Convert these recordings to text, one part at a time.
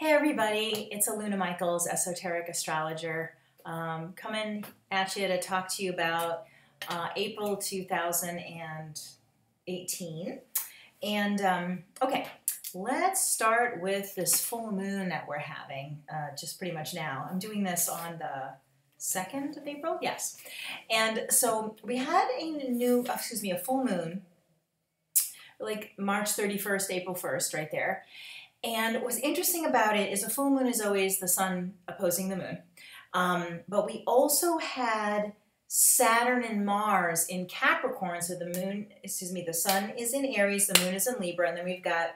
Hey everybody, it's Aluna Michaels, Esoteric Astrologer, coming at you to talk to you about April 2018. And okay, let's start with this full moon that we're having just pretty much now. I'm doing this on the 2nd of April, yes. And so we had a full moon, like March 31st, April 1st, right there. And what's interesting about it is a full moon is always the sun opposing the moon. But we also had Saturn and Mars in Capricorn. So the sun is in Aries, the moon is in Libra, and then we've got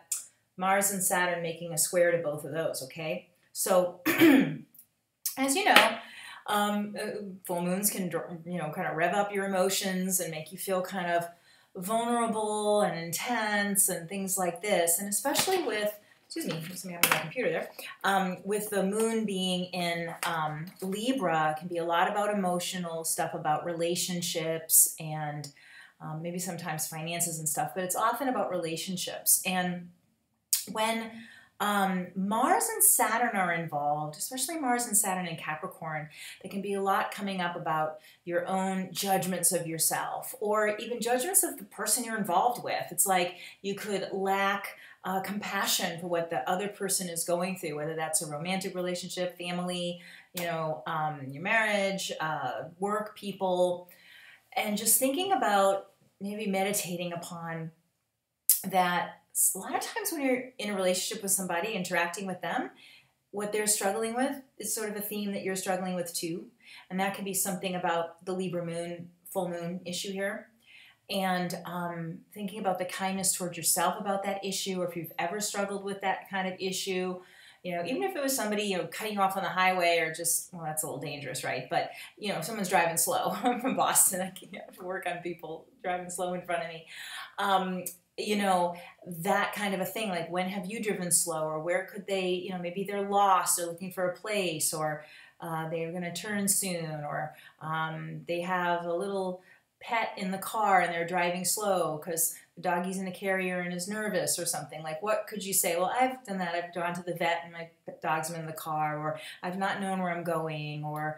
Mars and Saturn making a square to both of those, okay? So, as you know, full moons can, kind of rev up your emotions and make you feel kind of vulnerable and intense and things like this. And especially with something happened to my computer there. With the moon being in Libra, it can be a lot about emotional stuff, about relationships and maybe sometimes finances and stuff, but it's often about relationships. And when Mars and Saturn are involved, especially Mars and Saturn in Capricorn, there can be a lot coming up about your own judgments of yourself or even judgments of the person you're involved with. It's like you could lack compassion for what the other person is going through, whether that's a romantic relationship, family, your marriage, work, people, and just thinking about maybe meditating upon that. A lot of times when you're in a relationship with somebody, interacting with them, what they're struggling with is sort of a theme that you're struggling with too. And that can be something about the Libra moon, full moon issue here. And thinking about the kindness towards yourself about that issue, or if you've ever struggled with that kind of issue, even if it was somebody, cutting you off on the highway or just, well, that's a little dangerous, right? But, if someone's driving slow, I'm from Boston, I can't have to work on people driving slow in front of me. That kind of a thing, like when have you driven slow, or where could they, maybe they're lost or looking for a place, or they're going to turn soon, or they have a little pet in the car and they're driving slow because the doggy's in a carrier and is nervous or something. Like, what could you say? Well, I've done that. I've gone to the vet and my dog's been in the car, or I've not known where I'm going, or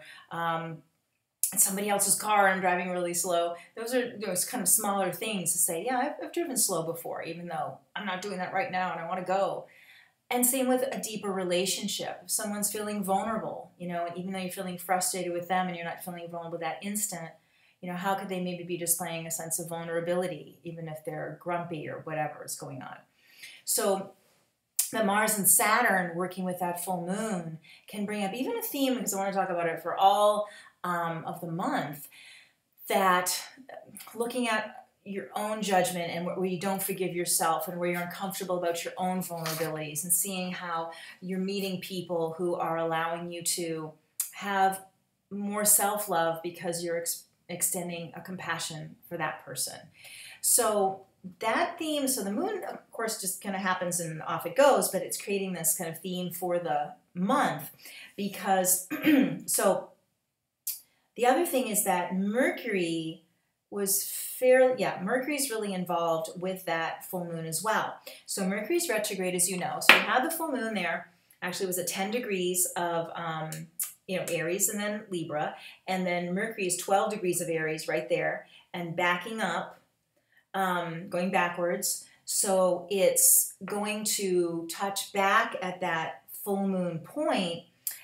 somebody else's car and I'm driving really slow. Those are those kind of smaller things to say, yeah, I've driven slow before, even though I'm not doing that right now and I want to go. And same with a deeper relationship. If someone's feeling vulnerable, and even though you're feeling frustrated with them and you're not feeling vulnerable that instant, how could they maybe be displaying a sense of vulnerability, even if they're grumpy or whatever is going on? So the Mars and Saturn working with that full moon can bring up even a theme, because I want to talk about it for all of the month, that looking at your own judgment and where you don't forgive yourself and where you're uncomfortable about your own vulnerabilities, and seeing how you're meeting people who are allowing you to have more self-love because you're extending a compassion for that person. So that theme, so the moon, of course, just kind of happens and off it goes, but it's creating this kind of theme for the month because, so the other thing is that Mercury Mercury's really involved with that full moon as well. So Mercury's retrograde, as you know. So we had the full moon there. Actually, it was at 10 degrees of, Aries and then Libra. And then Mercury is 12 degrees of Aries right there and backing up, going backwards. So it's going to touch back at that full moon point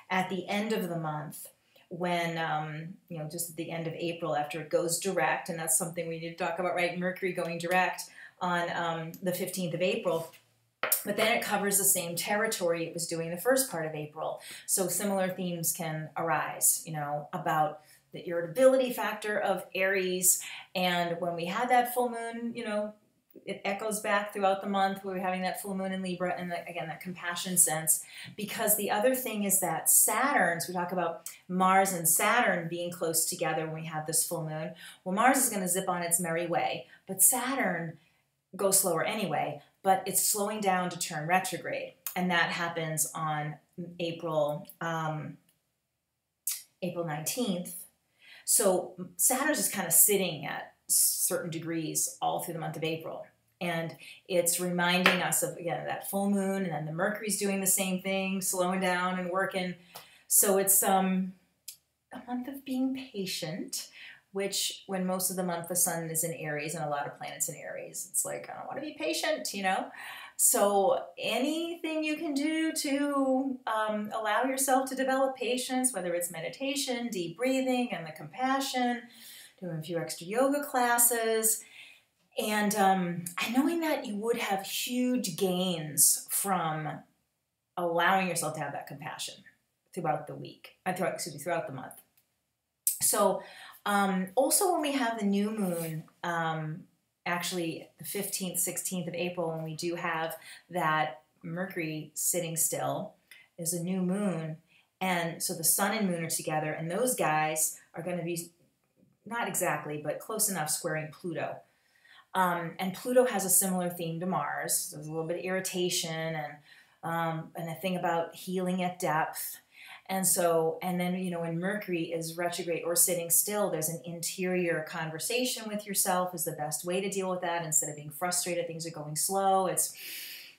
at the end of the month, when, just at the end of April after it goes direct, and that's something we need to talk about, right? Mercury going direct on the 15th of April, but then it covers the same territory it was doing the first part of April. So similar themes can arise, about the irritability factor of Aries, and when we had that full moon, it echoes back throughout the month. We were having that full moon in Libra, and again, that compassion sense. Because the other thing is that Saturn, so we talk about Mars and Saturn being close together when we have this full moon. Well, Mars is going to zip on its merry way, but Saturn goes slower anyway, but it's slowing down to turn retrograde. And that happens on April 19th. So Saturn's just kind of sitting at certain degrees all through the month of April. And it's reminding us of, again, that full moon, and then the Mercury's doing the same thing, slowing down and working. So it's a month of being patient, which when most of the month the sun is in Aries and a lot of planets in Aries, it's like, I don't want to be patient, you know? So anything you can do to allow yourself to develop patience, whether it's meditation, deep breathing, and the compassion, doing a few extra yoga classes, and knowing that you would have huge gains from allowing yourself to have that compassion throughout the week, throughout the month. So also when we have the new moon, actually the 15th, 16th of April, when we do have that Mercury sitting still, is a new moon. And so the sun and moon are together, and those guys are going to be, not exactly, but close enough, squaring Pluto. And Pluto has a similar theme to Mars. There's a little bit of irritation and a thing about healing at depth. And so, and then, you know, when Mercury is retrograde or sitting still, there's an interior conversation with yourself is the best way to deal with that. Instead of being frustrated, things are going slow. It's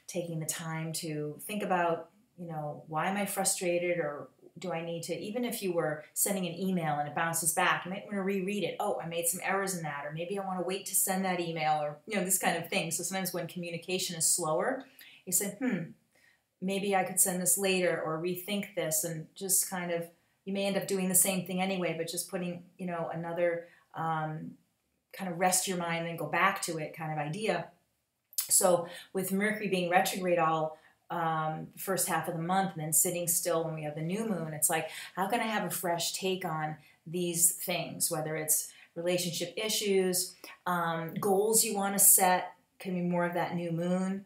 taking the time to think about, you know, why am I frustrated, or do I need to, even if you were sending an email and it bounces back, you might want to reread it. Oh, I made some errors in that, or maybe I want to wait to send that email, or, you know, this kind of thing. So sometimes when communication is slower, you say, maybe I could send this later, or rethink this, and just kind of, you may end up doing the same thing anyway, but just putting, you know, another kind of rest your mind and go back to it kind of idea. So with Mercury being retrograde all first half of the month and then sitting still when we have the new moon, it's like, how can I have a fresh take on these things, whether it's relationship issues, goals you want to set, can be more of that new moon,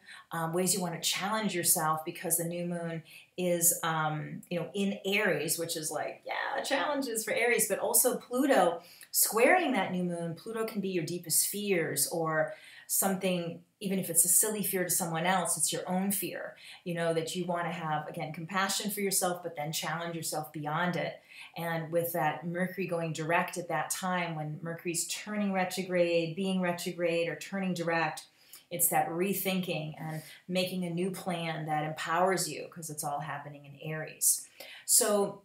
ways you want to challenge yourself, because the new moon is, you know, in Aries, which is like, yeah, challenges for Aries, but also Pluto squaring that new moon. Pluto can be your deepest fears, or something, even if it's a silly fear to someone else, it's your own fear, you know, that you want to have, again, compassion for yourself, but then challenge yourself beyond it. And with that Mercury going direct at that time, when Mercury's turning retrograde, being retrograde, or turning direct, it's that rethinking and making a new plan that empowers you, because it's all happening in Aries. So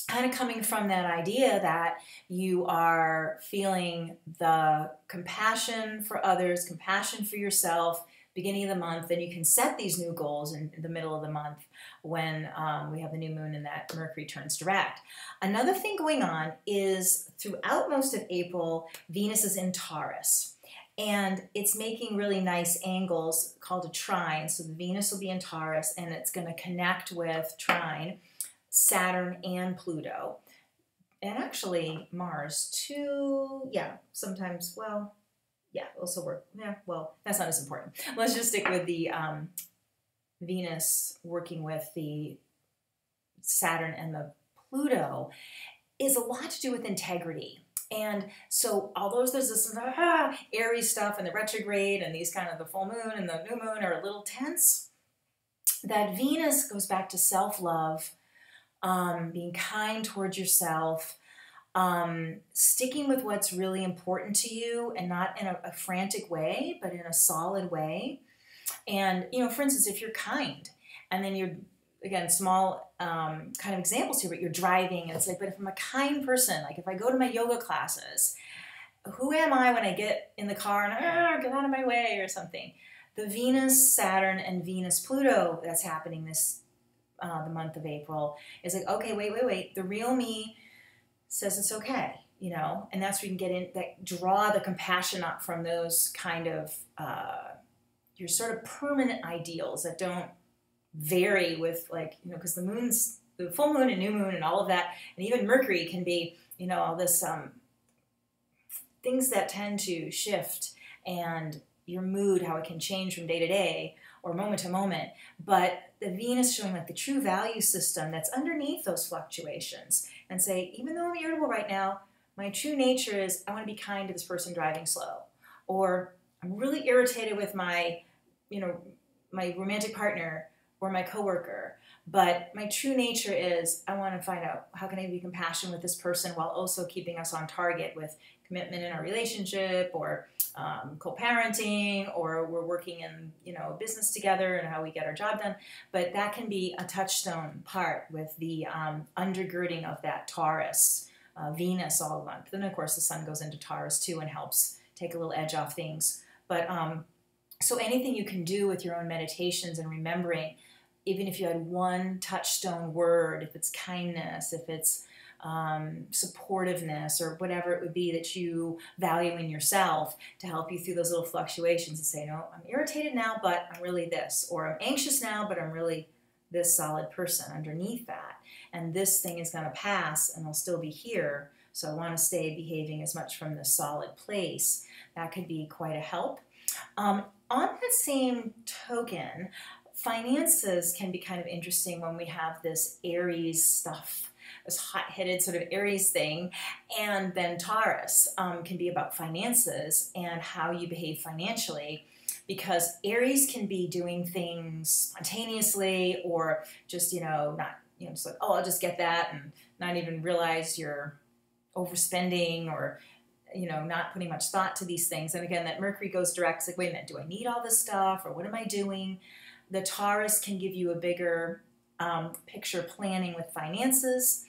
kind of coming from that idea that you are feeling the compassion for others, compassion for yourself, beginning of the month, then you can set these new goals in the middle of the month when we have the new moon and that Mercury turns direct. Another thing going on is throughout most of April, Venus is in Taurus. And it's making really nice angles called a trine. So the Venus will be in Taurus, and it's going to connect with trine, Saturn and Pluto. And actually Mars too. Yeah, sometimes, well, yeah, also work. Yeah, well, that's not as important. Let's just stick with the Venus working with the Saturn and the Pluto is a lot to do with integrity. And so although there's this Aries stuff and the retrograde and these kind of the full moon and the new moon are a little tense, that Venus goes back to self-love, being kind towards yourself, sticking with what's really important to you, and not in a frantic way, but in a solid way. And, you know, for instance, if you're kind, and then you're, again, small kind of examples here, but you're driving, and it's like, but if I'm a kind person, like if I go to my yoga classes, who am I when I get in the car and get out of my way or something? The Venus, Saturn, and Venus, Pluto that's happening this the month of April is like, okay, wait. The real me says it's okay, you know, and that's where you can get in, that draw the compassion up from those kind of your sort of permanent ideals that don't vary with, like, you know, because the full moon and new moon and all of that, and even Mercury can be, you know, all this things that tend to shift, and your mood, how it can change from day to day or moment to moment. But the Venus showing like the true value system that's underneath those fluctuations, and say, even though I'm irritable right now, my true nature is I want to be kind to this person driving slow, or I'm really irritated with my, you know, my romantic partner or my coworker, but my true nature is I want to find out how can I be compassionate with this person while also keeping us on target with commitment in our relationship, or co-parenting, or we're working in, you know, a business together and how we get our job done. But that can be a touchstone part with the undergirding of that Taurus, Venus all month. Then of course the sun goes into Taurus too and helps take a little edge off things. But so anything you can do with your own meditations and remembering, even if you had one touchstone word, if it's kindness, if it's supportiveness, or whatever it would be that you value in yourself, to help you through those little fluctuations and say, no, I'm irritated now, but I'm really this, or I'm anxious now, but I'm really this solid person underneath that. And this thing is going to pass and I'll still be here. So I want to stay behaving as much from this solid place. That could be quite a help. On that same token, finances can be kind of interesting when we have this Aries stuff, this hot-headed sort of Aries thing, and then Taurus can be about finances and how you behave financially, because Aries can be doing things spontaneously, or just, you know, not, you know, just like, oh, I'll just get that, and not even realize you're overspending, or, you know, not putting much thought to these things. And again, that Mercury goes direct. It's like, wait a minute, do I need all this stuff, or what am I doing? The Taurus can give you a bigger picture planning with finances,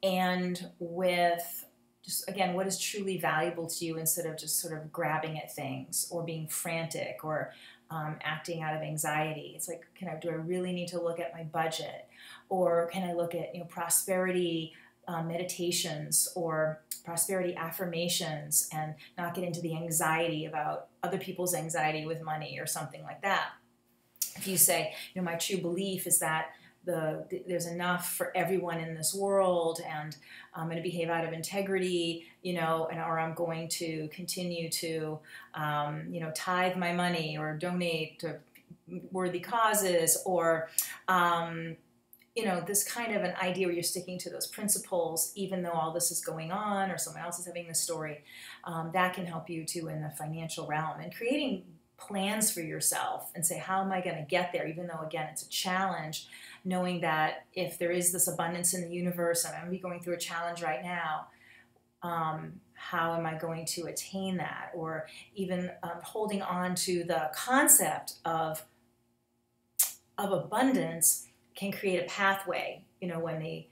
and with just, again, what is truly valuable to you, instead of just sort of grabbing at things or being frantic, or acting out of anxiety. It's like, do I really need to look at my budget, or can I look at, you know, prosperity meditations or prosperity affirmations, and not get into the anxiety about other people's anxiety with money or something like that. If you say, you know, my true belief is that there's enough for everyone in this world, and I'm going to behave out of integrity, you know, or I'm going to continue to, you know, tithe my money or donate to worthy causes, or, you know, this kind of an idea where you're sticking to those principles, even though all this is going on, or someone else is having this story, that can help you too in the financial realm, and creating plans for yourself and say, how am I going to get there? Even though, again, it's a challenge, knowing that if there is this abundance in the universe, and I'm going to be going through a challenge right now, how am I going to attain that? Or even holding on to the concept of abundance can create a pathway, you know, when the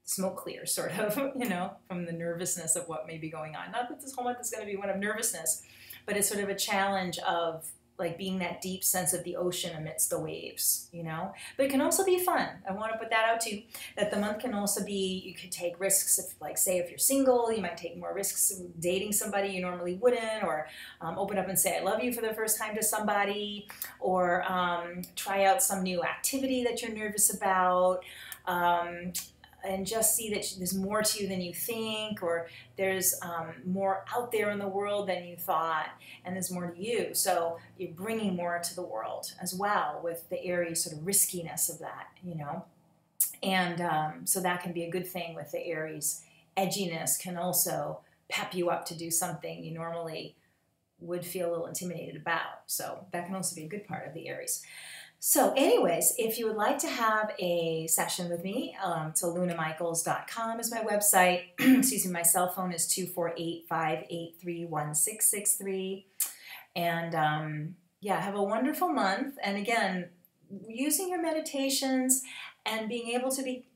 smoke clears, sort of, you know, from the nervousness of what may be going on. Not that this whole month is going to be one of nervousness, but it's sort of a challenge of like being that deep sense of the ocean amidst the waves, you know. But it can also be fun. I want to put that out too, that the month can also be, you could take risks. If, like, say if you're single, you might take more risks dating somebody you normally wouldn't, or open up and say I love you for the first time to somebody, or try out some new activity that you're nervous about, and just see that there's more to you than you think, or there's more out there in the world than you thought, and there's more to you. So you're bringing more to the world as well with the Aries sort of riskiness of that, you know. And so that can be a good thing with the Aries. Edginess can also pep you up to do something you normally would feel a little intimidated about. So that can also be a good part of the Aries. So anyways, if you would like to have a session with me, so lunamichaels.com is my website. Excuse me, my cell phone is 248-583-1663. And yeah, have a wonderful month. And again, using your meditations and being able to be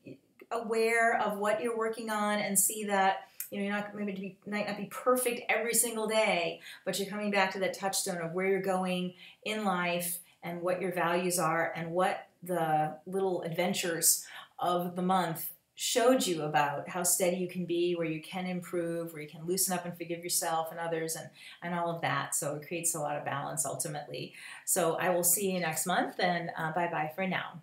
aware of what you're working on, and see that, you know, you're not might not be perfect every single day, but you're coming back to that touchstone of where you're going in life, and what your values are, and what the little adventures of the month showed you about how steady you can be, where you can improve, where you can loosen up and forgive yourself and others, and all of that. So it creates a lot of balance ultimately. So I will see you next month, and bye-bye for now.